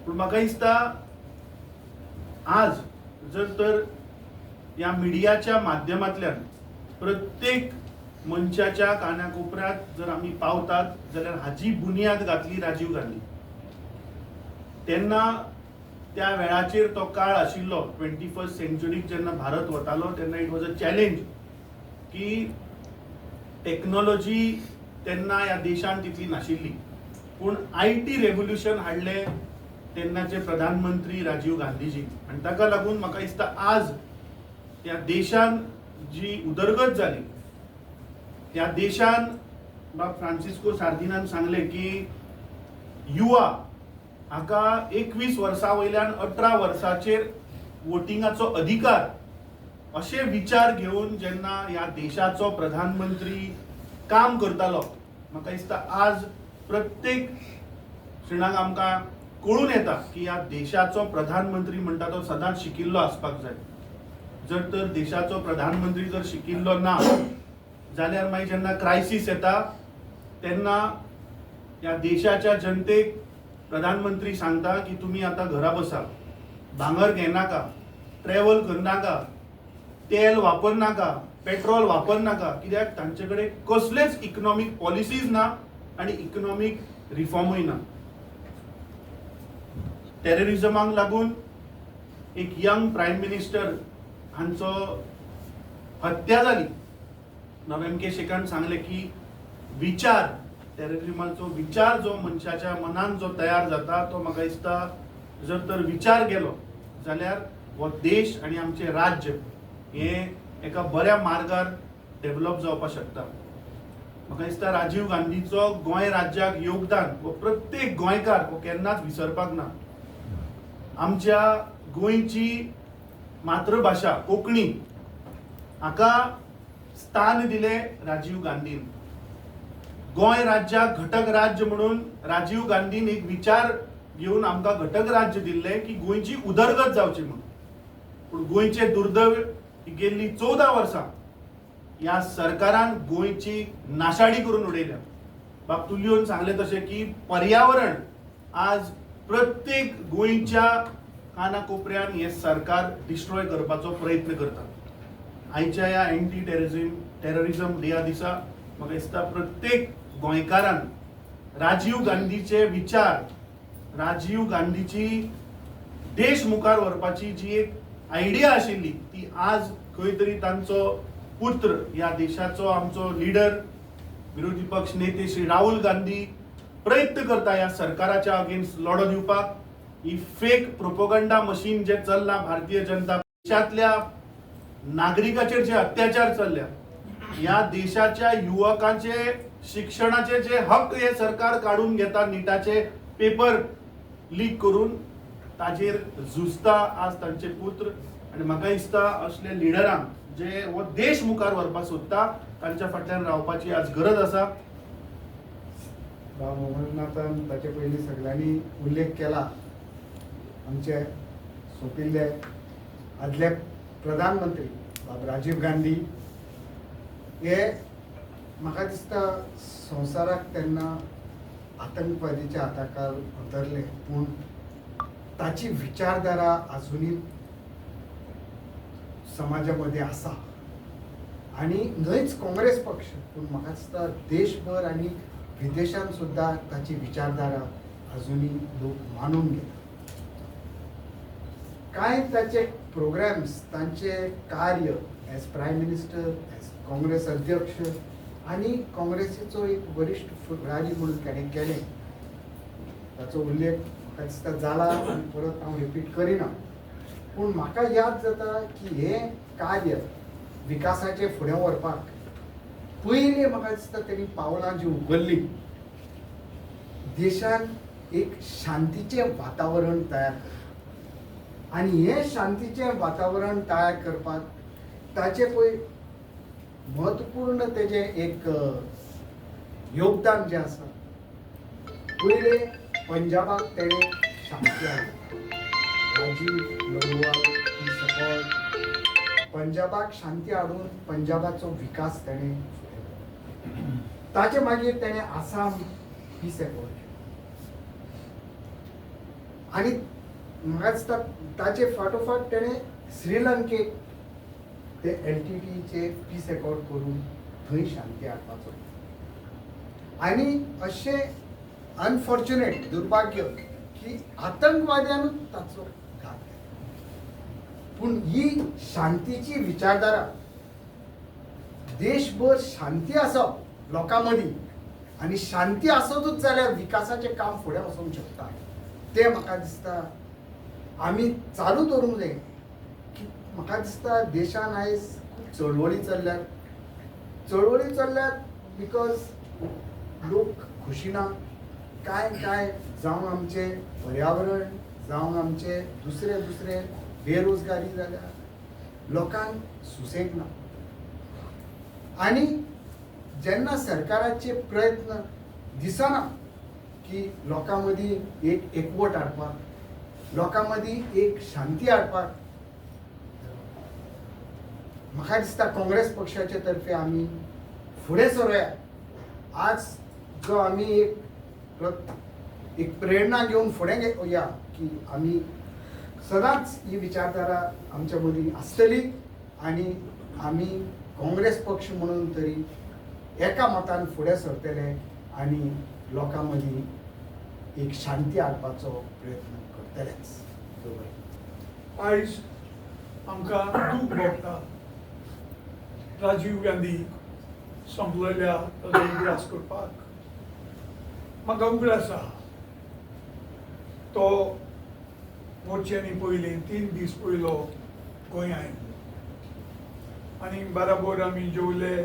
पण म्हाका दिसता आज जर तर या मिडियाच्या माध्यमांतल्यान प्रत्येक मनशाच्या कानाकोपऱ्यात जर आम्ही पावतात जाल्यार हाची बुनियाद घातली राजीव गांधी. तेन्ना त्या वेळाचेर तो काळ आशिल्लो 21st सेंचुरीक जेन्ना भारत वतालो तेन्ना इट वॉज अ चॅलेंज की टेक्नॉलॉजी तेन्ना ह्या देशान तितली नाशिल्ली. पूण IT रेव्होल्युशन हाडले तेन्नाचे प्रधानमंत्री राजीव गांधीजी आनी ताका लागून म्हाका दिसता आज त्या देशान जी उदरगत जाली त्या देशान बाब फ्रांसिस्को सार्दिनान सांगले की युवा हाका 21 वर्सां वयल्यान 18 वर्साचेर वोटिंगाचो अधिकार असे विचार घेऊन जेन्ना ह्या देशाचो प्रधानमंत्री काम करतालो म्हाका दिसता आज प्रत्येक क्षणाक आमकां कळून येता की ह्या देशाचो प्रधानमंत्री म्हणटा तो सदांच शिकिल्लो आसपाक जाय. जर तर देशाचो प्रधानमंत्री जर शिकिल्लो ना जाल्यार मागीर जेन्ना क्रायसिस येता तेन्ना ह्या देशाच्या जनतेक प्रधानमंत्री सांगता की तुम्ही आता घरा बसा, भांगर घेनाका, ट्रॅव्हल करनाका, तेल वापरनाका, पेट्रोल वापरनाका, कित्याक तांचे कडेन कसलेच इकॉनॉमिक पॉलिसीज ना आणि इकॉनॉमिक रिफॉर्मूय ना. टेररिझमाक लागून एक यंग प्रायम मिनिस्टर हांचो हत्या जाली. M.K. शेखान सांगले की विचार टेररिझमाचो विचार जो मनशाच्या मनान जो तयार जाता तो म्हाका दिसता जर तर विचार गेलो जाल्यार हो देश आणि आमचे राज्य हे एका बऱ्या मार्गार डेव्हलप जावपाक शकता. म्हाका दिसता राजीव गांधीचो गोंय राज्याक योगदान हो प्रत्येक गोंयकार हो केन्नाच विसरपाक ना. आमच्या गोंयची मातृभाषा कोंकणी हाका स्थान दिले राजीव गांधीन. गोंय राज्याक घटक राज्य म्हणून राजीव गांधीन एक विचार घेऊन आमकां घटक राज्य दिल्ले की गोंयची उदरगत जावची म्हणून. पूण गोंयचे दुर्दैव ही गेल्ली 14 वर्सां ह्या सरकारान गोंयची नाशाडी करून उडयल्या. बाब तुल्योन सांगले तशें की पर्यावरण आज प्रत्येक गोंयच्या कानाकोपऱ्यान हे सरकार डिस्ट्रॉय करपाचो प्रयत्न करता. आयच्या ह्या एंटी टेररिझम डे दिसा म्हाका दिसता प्रत्येक गोंयकारान राजीव गांधीचे विचार, राजीव गांधीची देश मुखार व्हरपाची जी एक आयडिया आशिल्ली ती आज खंय तरी तांचो पुत्र ह्या देशाचो आमचो लीडर विरोधी पक्ष नेते श्री राहुल गांधी प्रयत्न करता ह्या सरकाराच्या अगेन्स्ट लढो दिवपाक. ही फेक प्रोपोगंडा मशीन जे चल्ला भारतीय जनता पक्षातल्या नागरिकाचेर जे अत्याचार चल्ल्या, या देशाच्या युवकांचे शिक्षणाचे जे हक्क हे सरकार काढून घेता नीटाचे पेपर लीक करून ताजेर झुजता आज तांचे पुत्र. आणि म्हाका दिसता असले लिडरांक जे हो देश मुखार व्हरपाक सोदता तांच्या फाटल्यान रावपाची आज गरज आसा. अमरनाथान ताचे पयलीं सगळ्यांनी उल्लेख केला आमचे सोंपिल्ले आदले प्रधानमंत्री राजीव गांधी हे म्हाका दिसता संवसाराक तेन्ना आतंकवादीच्या हाताखाल उतरले पूण ताची विचारधारा अजुनूय समाजामध्ये आसा. आणि न्हयच काँग्रेस पक्ष पूण म्हाका दिसता देशभर आणि विदेशांत सुद्धा ताची विचारधारा अजुनूय लोक मानून घेतात. कांय ताचे प्रोग्राम्स तांचे कार्य as prime minister as Congress अध्यक्ष आणि काँग्रेसीचो एक वरिष्ठ फुडारी म्हणून ताणें केलें ताचो उल्लेख म्हाका दिसता जाला आनी परत हांव रिपीट करिना. पूण म्हाका याद जाता की हे कार्य विकासाचे फुडें व्हरपाक पयलीं म्हाका दिसता तेणी पावलां जी उखल्ली देशान एक शांतीचें वातावरण तयार करप. आणि हे शांतीचें वातावरण तयार करपाक ताचे पळय महत्वपूर्ण तेजे एक योगदान जे आसा. पयले पंजाबाक तेणे शांती हाडली. राजीव लडवाल ही सपोर्ट पंजाबाक शांती हाडून पंजाबाचो विकास तेणे ताचे मागीर तेणे आसाम ही सपोर्ट आणि म्हाका दिसता ताचे फाटोफाट तेणें श्रीलंकेक ते LTTEचे पीस एकॉर्ड करून थंय शांती हाडपाचो. आनी अशें अनफॉर्च्युनेट दुर्भाग्य की आतंकवाद्यानूच ताचो घात केलो. पूण ही शांतीची विचारधारा देशभर शांती आसप लोकां मदीं आनी शांती आसतूच जाल्यार विकासाचें काम फुडें वचूंक शकता. तें म्हाका दिसता आमी चालू दवरूंक जाय. म्हाका दिसता देशान आयज खूब चळवळी चल्ल्यात बिकॉज लोक खुशी ना. काय जावं आमचे पर्यावरण जावं आमचे दुसरे बेरोजगारी जाल्या लोकांक सुसेग ना. आनी जेन्ना सरकाराचे प्रयत्न दिसना की लोकां मदीं एक एकवट हाडपाक लोकां मदीं एक शांती हाडपाक म्हाका दिसता काँग्रेस पक्षाचे तर्फे आमी फुडें सरूया. आज जो आमी एक प्रेरणा घेवन फुडें या की आमी सदांच ही विचारधारा आमच्या मदीं आसतली आनी आमी काँग्रेस पक्ष म्हणून तरी एका मतान फुडें सरतले आनी लोकां मदीं एक शांती हाडपाचो प्रयत्न करतलेच. आयज आमकां दूख भोगता राजीव गांधी संपलेल्या ताचो उगडास करपाक. म्हाका उगडास आसा तो मोर्चांनी पयलीं 3 दीस पयलो गोंया आयलो आनी बराबर आमी जेवले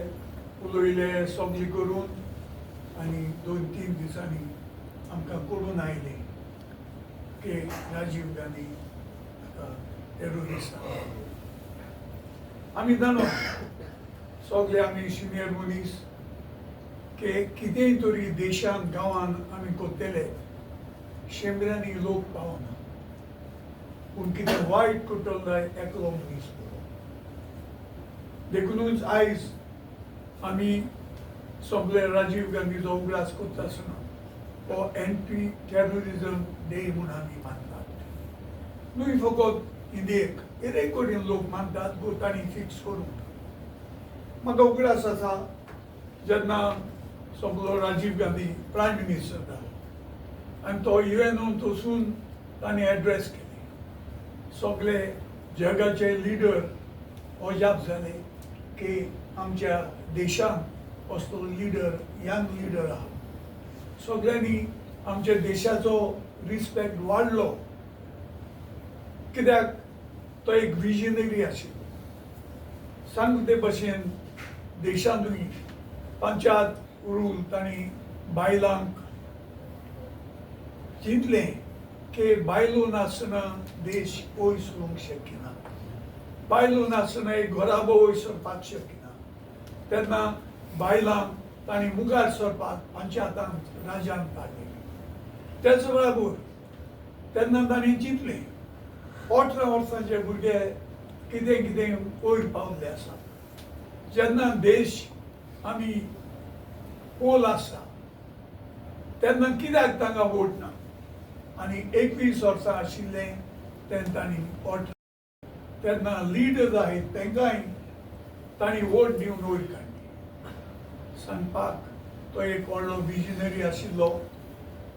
उलयले सगळें करून आनी 2-3 दिसांनी आमकां कळून आयलें की राजीव गांधी टेररिस्ट आसा. आमी जाणो सगळे आमी सिनियर मनीस की कितेंय तरी देशान गांवान आमी करतले शेंबऱ्यांनी लोक पावना. पूण कितें वायट करतलो जाय एकलो मनीस पळोवप. देखूनच आयज आमी सगळे राजीव गांधीचो उगडास करता आसतना हो एंटी टेररिजम डे म्हूण आमी मानतात. न्हय फकत इंडियेक कितेंय कडेन लोक मानतात गो तांणी फिक्स करूंक. म्हाका उगडास आसा जेन्ना सगळो राजीव गांधी प्रायम मिनिस्टर जालो आनी तो UN वचून ताणें एड्रेस केली. सगळे जगाचे लिडर अजाप जाले की आमच्या देशान असलो लिडर यंग लिडर आहा. सगळ्यांनी आमच्या देशाचो रिस्पेक्ट वाडलो कित्याक तो एक विजनरी आशिल्लो. सांगू ते भशेन देशांतूय पंचायत रूल तांणी बायलांक चिंतलें की बायलो नासतना देश वयर सरूंक शक्य ना. बायलो नासतना एक घराबो वयर सरपाक शक्य ना. तेन्ना बायलांक तांणी मुखार सरपाक पंचायतांत राज्यांत धाडलें. तेच बराबर तेन्ना तांणी चिंतलें 18 वर्सांचे भुरगे कितें कितें वयर पावल्ले आसा. जेन्ना देश आमी पोल आसा तेन्ना कित्याक तांकां वोट ना. आनी 21 वर्सां आशिल्लें तेन्ना तांणी 18 तेन्ना लिडर्स आहात तांकांय तांणी वोट दिवन वयर काडली. सांगपाक तो एक व्हडलो विजनरी आशिल्लो.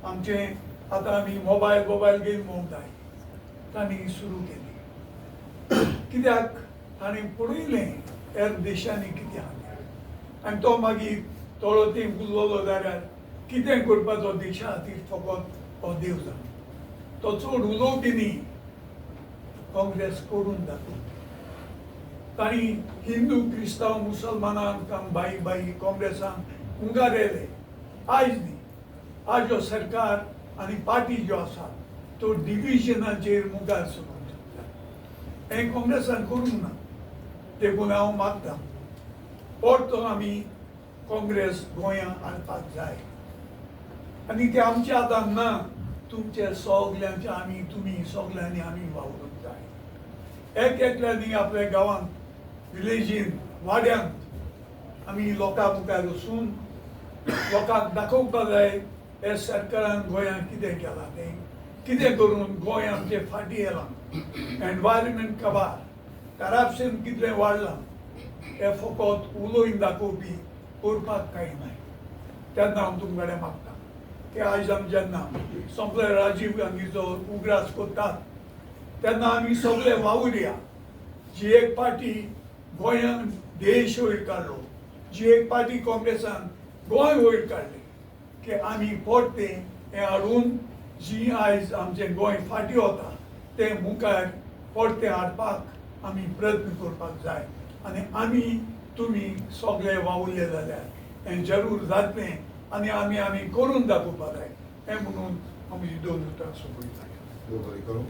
आमचें आतां आमी मोबायल घेवन भोंवताय तांणी सुरू केली. कित्याक ताणें पळयलें हेर देशांनी कितें आहा आनी तो मागीर थोडो तेंप उरलोलो जाल्यार कितें करपाचो देशा खातीर फकत हो देव जाणा. तो चड उलोवपी न्ही काँग्रेस करून दाखयली. तांणी हिंदू क्रिस्तांव मुसलमानांक बाई काँग्रेसान मुखार येयले. आयज न्ही आज जो सरकार आनी पार्टी ज्यो आसा तो डिविजनाचेर मुखार सरूंक शकता. हें काँग्रेसान करूंक ना. देखून हांव मागतां परतो आमी काँग्रेस गोंयां हाडपाक जाय. आनी ते आमचे हातान ना. तुमचे सगल्यांचे आमी तुमी सगल्यांनी आमी वावरूंक जाय. एकल्यांनी आपल्या गांवांत विलेजीन वाड्यांत आमी लोकां मुखार वचून लोकांक दाखोवपाक जाय हे सरकारान गोंयांत कितें केलां तें कितें करून गोंय आमचें फाटीं येलां एनवायरमेंट काबार करप्शन कितलें वाडलां हें फकत उलोवन दाखोवपी करपाक कांय ना तेन्ना हांव तुमचे कडेन मागतां की आयज आमी जेन्ना सगळे राजीव गांधीचो उगडास करतात तेन्ना आमी सगळे वावुरया जी एक पार्टी गोंयान देश वयर काडलो जी एक पार्टी काँग्रेसान गोंय वयर काडली की आमी परते हें हाडून जी आयज आमचें गोंय फाटीं वता तें मुखार परते हाडपाक आमी प्रयत्न करपाक जाय आनी आमी तुमी सगळे वावुरले जाल्यार हें जरूर जातलें आनी आमी करून दाखोवपाक जाय हें म्हणून आमी 2 उतरां सोंपयतां.